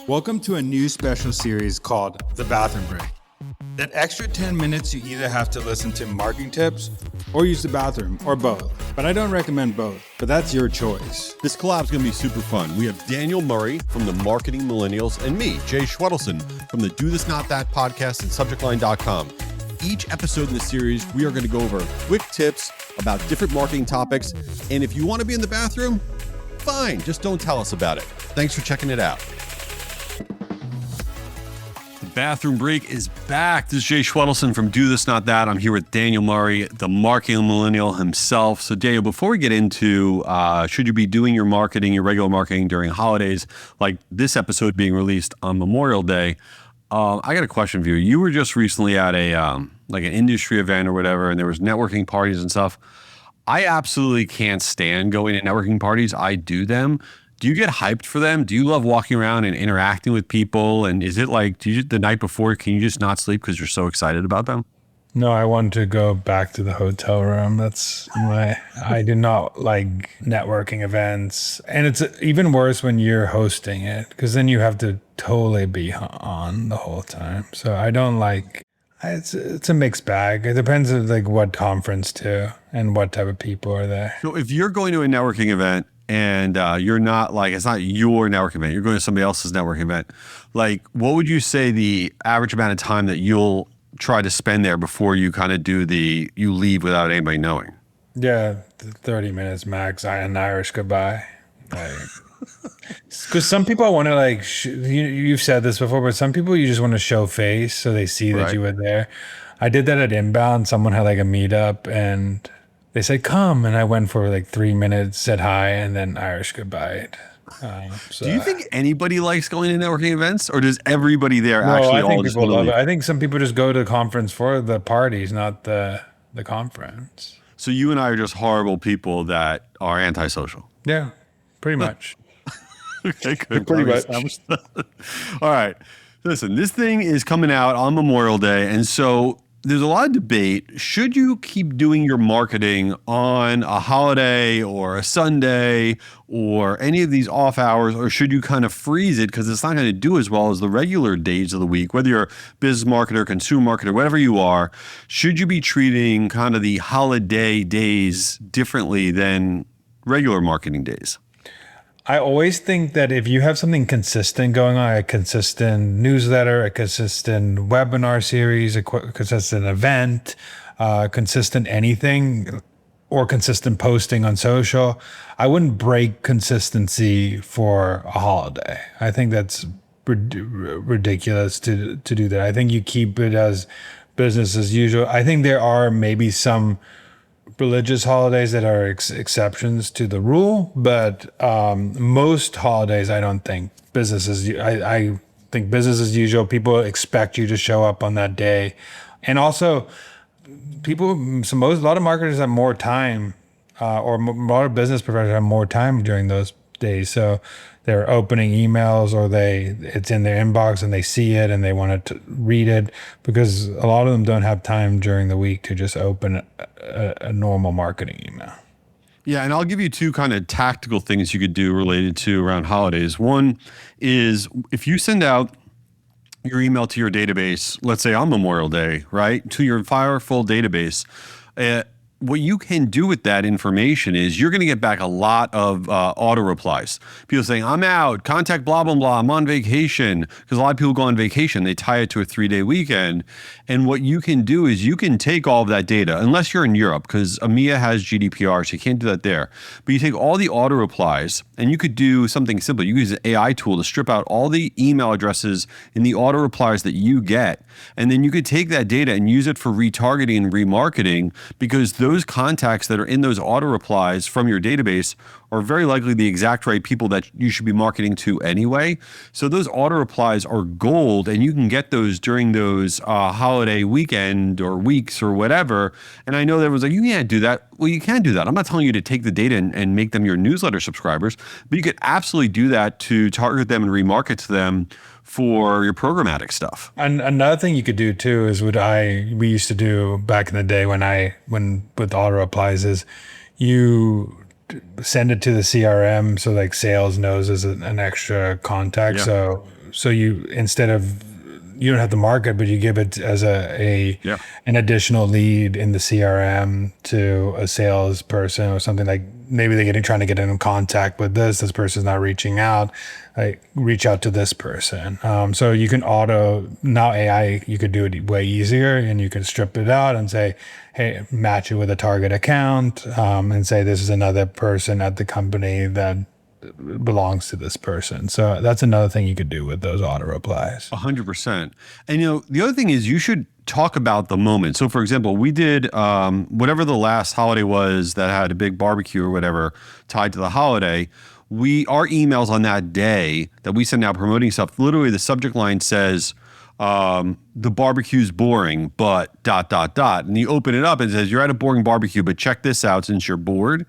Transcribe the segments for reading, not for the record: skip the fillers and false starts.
Welcome to a new special series called The Bathroom Break. That extra 10 minutes you either have to listen to marketing tips or use the bathroom or both. But I don't recommend both, but that's your choice. This collab is going to be super fun. We have Daniel Murray from the Marketing Millennials and me, Jay Schwedelson from the Do This Not That podcast and subjectline.com. Each episode in the series, we are going to go over quick tips about different marketing topics. And if you want to be in the bathroom, fine, just don't tell us about it. Thanks for checking it out. Bathroom Break is back. This is Jay Schwedelson from Do This Not That. I'm here with Daniel Murray, the marketing millennial himself. So Daniel, before we get into should you be doing your marketing, your regular marketing during holidays, like this episode being released on Memorial Day, I got a question for you. You were just recently at a like an industry event or whatever, and there was networking parties and stuff. I absolutely can't stand going to networking parties. I do them. Do you get hyped for them? Do you love walking around and interacting with people? And is it like, the night before, can you just not sleep because you're so excited about them? No, I want to go back to the hotel room. I do not like networking events. And it's even worse when you're hosting it, because then you have to totally be on the whole time. So I don't like, it's a mixed bag. It depends on like what conference too and what type of people are there. So if you're going to a networking event, and you're not like, it's not your networking event, you're going to somebody else's networking event, like what would you say the average amount of time that you'll try to spend there before you kind of you leave without anybody knowing? Yeah, 30 minutes max, an Irish goodbye. Because some people want to like, you've said this before, but some people you just want to show face so they see that you were there. I did that at Inbound. Someone had like a meetup and they said, come. And I went for like 3 minutes, said hi, and then Irish goodbye. Do you think anybody likes going to networking events, or does everybody there actually all just love it? I think some people just go to the conference for the parties, not the conference. So you and I are just horrible people that are antisocial. Yeah, pretty much. Okay, good. Pretty much. All right. Listen, this thing is coming out on Memorial Day, and so there's a lot of debate. Should you keep doing your marketing on a holiday or a Sunday or any of these off hours, or should you kind of freeze it because it's not going to do as well as the regular days of the week? Whether you're a business marketer, consumer marketer, whatever you are, should you be treating kind of the holiday days differently than regular marketing days? I always think that if you have something consistent going on, a consistent newsletter, a consistent webinar series, a consistent event, consistent anything, or consistent posting on social, I wouldn't break consistency for a holiday. I think that's ridiculous to do that. I think you keep it as business as usual. I think there are maybe some religious holidays that are exceptions to the rule, but most holidays, I don't think I think business as usual. People expect you to show up on that day, and also a lot of marketers have more time, or a lot of business professionals have more time during those days. So they're opening emails, or it's in their inbox and they see it and they want to read it, because a lot of them don't have time during the week to just open a normal marketing email. Yeah, and I'll give you two kind of tactical things you could do related to around holidays. One is if you send out your email to your database, let's say on Memorial Day, right, to your fireful database, what you can do with that information is you're going to get back a lot of auto replies. People saying, I'm out, contact blah, blah, blah, I'm on vacation. Because a lot of people go on vacation, they tie it to a 3-day weekend. And what you can do is you can take all of that data, unless you're in Europe, because EMEA has GDPR, so you can't do that there. But you take all the auto replies, and you could do something simple. You use an AI tool to strip out all the email addresses in the auto replies that you get. And then you could take that data and use it for retargeting and remarketing, because those contacts that are in those auto replies from your database are very likely the exact right people that you should be marketing to anyway. So those auto replies are gold, and you can get those during those holiday weekend or weeks or whatever. And I know there was like, you can't do that. Well, you can do that. I'm not telling you to take the data and make them your newsletter subscribers, but you could absolutely do that to target them and remarket to them for your programmatic stuff. And another thing you could do too is we used to do back in the day when with auto replies is you send it to the CRM so like sales knows as an extra contact. Yeah. So you, instead of, you don't have to market, but you give it as Yeah. an additional lead in the CRM to a salesperson or something. Like maybe they're trying to get in contact with this person's not reaching out, like reach out to this person. So you can now AI, you could do it way easier, and you can strip it out and say, hey, match it with a target account, and say this is another person at the company that belongs to this person. So that's another thing you could do with those auto replies. 100%. And the other thing is you should talk about the moment. So for example, we did whatever the last holiday was that had a big barbecue or whatever tied to the holiday. Our emails on that day that we send out promoting stuff, literally the subject line says, the barbecue's boring, but ... And you open it up and it says, you're at a boring barbecue, but check this out since you're bored.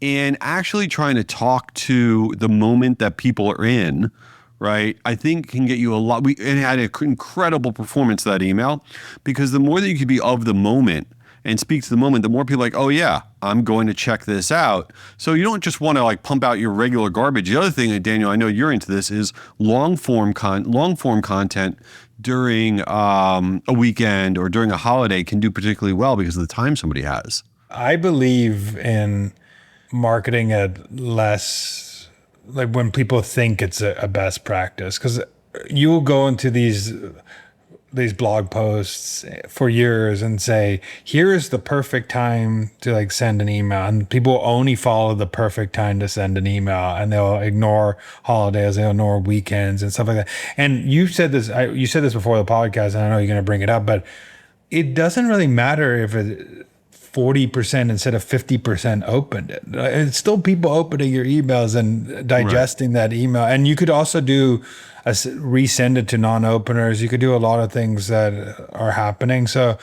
And actually trying to talk to the moment that people are in, right, I think can get you a lot. It had an incredible performance, that email, because the more that you could be of the moment and speak to the moment, the more people are like, oh yeah, I'm going to check this out. So you don't just want to like pump out your regular garbage. The other thing, Daniel, I know you're into this, is long form content during a weekend or during a holiday can do particularly well because of the time somebody has. I believe in marketing at less, like when people think it's a best practice, because you will go into these blog posts for years and say, here's the perfect time to like send an email, and people only follow the perfect time to send an email, and they'll ignore holidays, they'll ignore weekends and stuff like that. And you said this before the podcast, and I know you're going to bring it up, but it doesn't really matter if it 40% instead of 50% opened it. It's still people opening your emails and digesting that email. And you could also resend it to non-openers. You could do a lot of things that are happening. So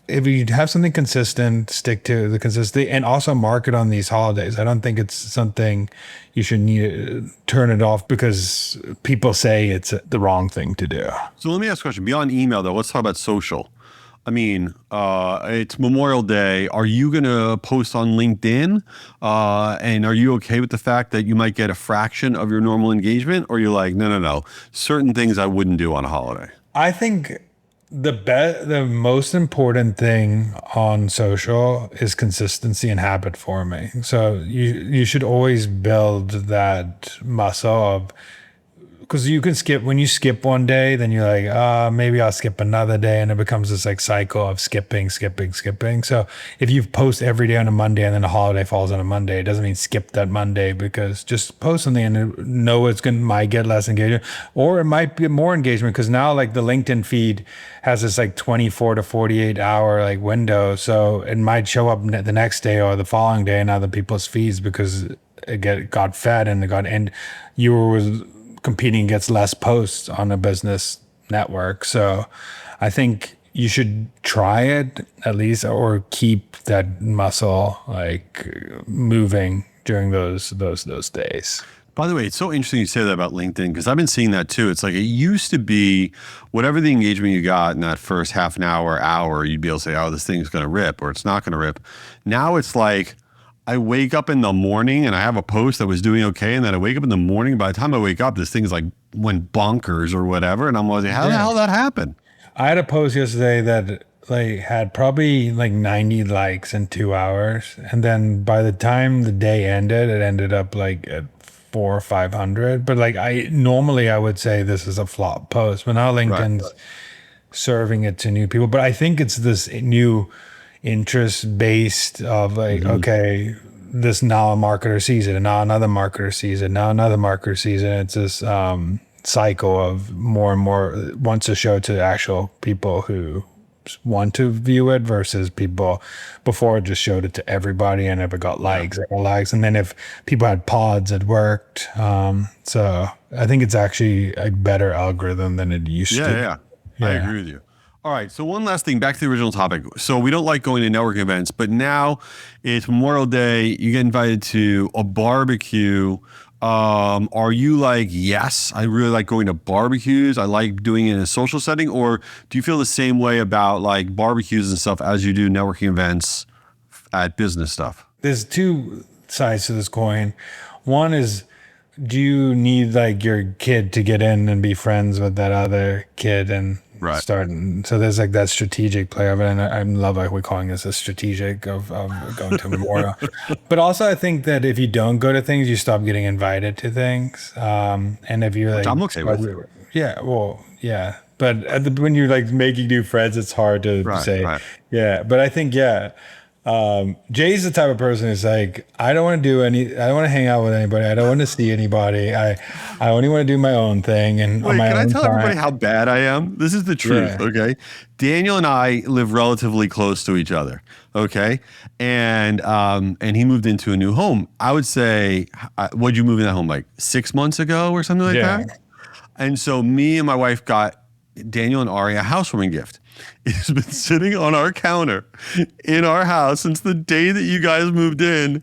if you have something consistent, stick to the consistency, and also market on these holidays. I don't think it's something you should need to turn it off because people say it's the wrong thing to do. So let me ask a question. Beyond email, though, let's talk about social. I mean, it's Memorial Day. Are you going to post on LinkedIn? And are you okay with the fact that you might get a fraction of your normal engagement? Or you're like, no. Certain things I wouldn't do on a holiday. I think the most important thing on social is consistency and habit forming. So you should always build that muscle of, because you can skip, when you skip one day, then you're like, maybe I'll skip another day. And it becomes this like cycle of skipping. So if you post every day on a Monday and then a holiday falls on a Monday, it doesn't mean skip that Monday, because just post something and know might get less engagement, or it might get more engagement, because now like the LinkedIn feed has this like 24 to 48 hour like window. So it might show up the next day or the following day in other people's feeds because it got fed and you were competing against less posts on a business network. So I think you should try it at least, or keep that muscle like moving during those days. By the way, it's so interesting you say that about LinkedIn, because I've been seeing that too. It's like it used to be whatever the engagement you got in that first half an hour, you'd be able to say, oh, this thing's going to rip or it's not going to rip. Now it's like, I wake up in the morning and I have a post that was doing okay, and then I wake up in the morning. By the time I wake up, this thing's like went bonkers or whatever, and I'm like, how the hell did that happen? I had a post yesterday that like had probably like 90 likes in 2 hours, and then by the time the day ended, it ended up like at 400 or 500. But like I would say this is a flop post, but now LinkedIn's serving it to new people. But I think it's this new interest based of like, okay, this now a marketer sees it, and now another marketer sees it, now another marketer sees it. It's this cycle of more and more wants to show to actual people who want to view it, versus people before it just showed it to everybody, and if it got likes, and then if people had pods, it worked. So I think it's actually a better algorithm than it used to. Yeah, I agree with you. All right, so one last thing, back to the original topic. So we don't like going to networking events, but now it's Memorial Day, you get invited to a barbecue. Are you like, yes, I really like going to barbecues, I like doing it in a social setting, or do you feel the same way about like barbecues and stuff as you do networking events at business stuff? There's two sides to this coin. One is, do you need like your kid to get in and be friends with that other kid and start? So there's like that strategic play of it, and I love like we're calling this a strategic of going to a memorial. But also, I think that if you don't go to things, you stop getting invited to things. And if you're like, I'm okay with. Yeah, well, yeah. But when you're like making new friends, it's hard to say. Right. Yeah, but I think Jay's the type of person who's like, I don't want to hang out with anybody. I don't want to see anybody. I only want to do my own thing. And wait, can I tell everybody how bad I am? This is the truth. Yeah. Okay. Daniel and I live relatively close to each other. Okay. And he moved into a new home. I would say, what'd you move in that home? Like 6 months ago or something like that? And so me and my wife got Daniel and Ari a housewarming gift. It has been sitting on our counter in our house since the day that you guys moved in.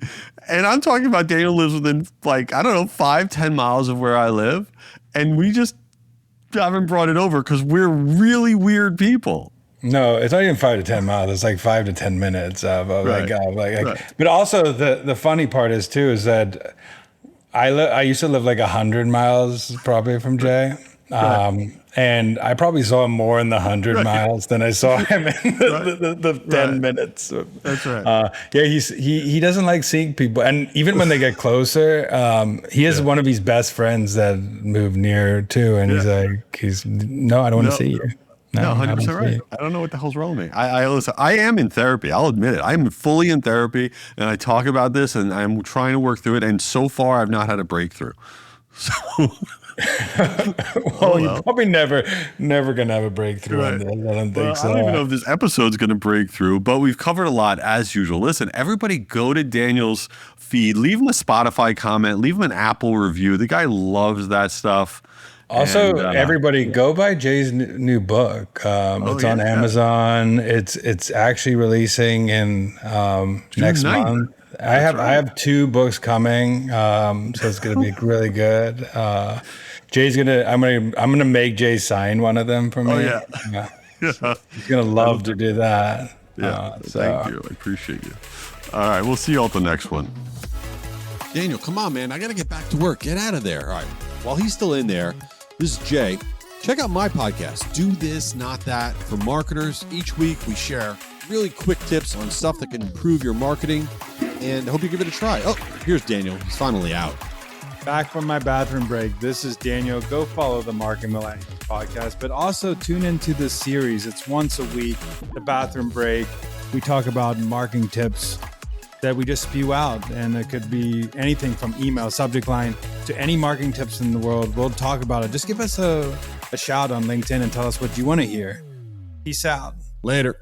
And I'm talking about Daniel lives within 5-10 miles of where I live. And we just haven't brought it over because we're really weird people. No, it's not even 5 to 10 miles. It's like 5 to 10 minutes of But also the funny part is that I used to live like 100 miles probably from Jay. And I probably saw him more in the 100 miles than I saw him in the 10 minutes. That's right. He doesn't like seeing people. And even when they get closer, he has one of his best friends that moved near too. And he's like, no, I don't want to see you. No, 100% right. I don't know what the hell's wrong with me. I am in therapy. I'll admit it. I'm fully in therapy, and I talk about this, and I'm trying to work through it. And so far, I've not had a breakthrough. So, you're probably never gonna have a breakthrough on this. I don't think so. I don't even know if this episode's gonna break through, but we've covered a lot as usual. Listen, everybody, go to Daniel's feed, leave him a Spotify comment, leave him an Apple review. The guy loves that stuff. Also, everybody go buy Jay's new book. It's on Amazon. It's actually releasing in next month. I have 2 books coming, so it's gonna be really good. I'm gonna make Jay sign one of them for me. Oh yeah. He's gonna love to do that. Thank you. I appreciate you. All right, we'll see you all at the next one. Daniel, come on, man. I gotta get back to work. Get out of there. All right. While he's still in there, this is Jay. Check out my podcast, Do This, Not That, for marketers. Each week we share really quick tips on stuff that can improve your marketing, and I hope you give it a try. Oh, here's Daniel. He's finally out. Back from my bathroom break. This is Daniel. Go follow the Marketing Millennials podcast, but also tune into this series. It's once a week, the bathroom break. We talk about marketing tips that we just spew out, and it could be anything from email, subject line, to any marketing tips in the world. We'll talk about it. Just give us a shout on LinkedIn and tell us what you want to hear. Peace out. Later.